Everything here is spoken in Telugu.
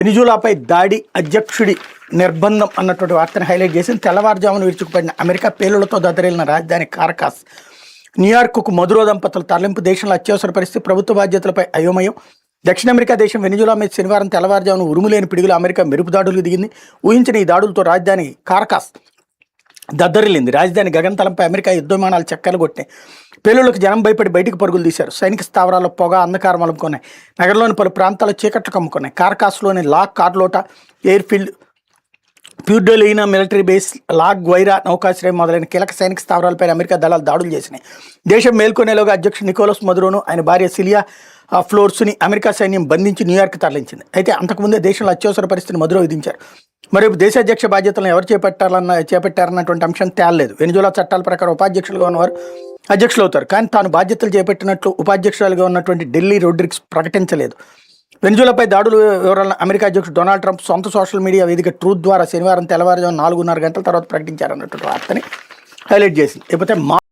వెనిజులాపై దాడి అధ్యక్షుడి నిర్బంధం అన్నటువంటి వార్తను హైలైట్ చేసి తెల్లవారుజామున విరుచుకుపడిన అమెరికా పేలుళ్లతో దద్దరిల్లిన రాజధాని కారకాస్, న్యూయార్క్కు మదురో దంపతుల తరలింపు, దేశంలో అత్యవసర పరిస్థితి, ప్రభుత్వ బాధ్యతలపై అయోమయం. దక్షిణ అమెరికా దేశం వెనిజులా మీద శనివారం తెల్లవారుజామున ఉరుములేని పిడుగులు అమెరికా మెరుపు దాడులకు దిగింది. ఊహించిన ఈ దాడులతో రాజధాని కారకాస్ దద్దరిల్లింది. రాజధాని గగనతలంపై అమెరికా యుద్ధ విమానాలు చక్కర్లు కొట్టినాయి. పేలుళ్లకు జనం భయపడి బయటికి పరుగులు తీశారు. సైనిక స్థావరాల్లో పొగ, అంధకారం అలుముకున్నాయి. నగరంలోని పలు ప్రాంతాల్లో చీకట్లు కమ్ముకున్నాయి. కారకాస్లోని లా కార్లోటా ఎయిర్ఫీల్డ్, ప్యూర్డోలినా మిలిటరీ బేస్, లా గ్వైరా నౌకాశ్రయం మొదలైన కీలక సైనిక స్థావరాలపై అమెరికా దళాలు దాడులు చేసినాయి. దేశం మేల్కొనేలోగా అధ్యక్షుడు నికోలస్ మదురోను, ఆయన భార్య సిలియా ఫ్లోర్స్ని అమెరికా సైన్యం బంధించి న్యూయార్క్ తరలించింది. అయితే అంతకుముందే దేశంలో అత్యవసర పరిస్థితిని మదురో విధించారు. మరోవైపు దేశాధ్యక్ష బాధ్యతలను ఎవరు చేపట్టారన్నటువంటి అంశం తేలలేదు. వెనిజులా చట్టాల ప్రకారం ఉపాధ్యక్షులుగా ఉన్నవారు అధ్యక్షులు అవుతారు. కానీ తాను బాధ్యతలు చేపట్టినట్లు ఉపాధ్యక్షురాలుగా ఉన్నటువంటి ఢిల్లీ రోడ్రిక్స్ ప్రకటించలేదు. వెనిజులాపై దాడుల వివరాలను అమెరికా అధ్యక్షుడు డొనాల్డ్ ట్రంప్ సొంత సోషల్ మీడియా వేదిక ట్రూత్ ద్వారా శనివారం తెల్లవారుజాము 4:30 గంటల తర్వాత ప్రకటించారన్నటువంటి వార్తని హైలైట్ చేసింది. లేకపోతే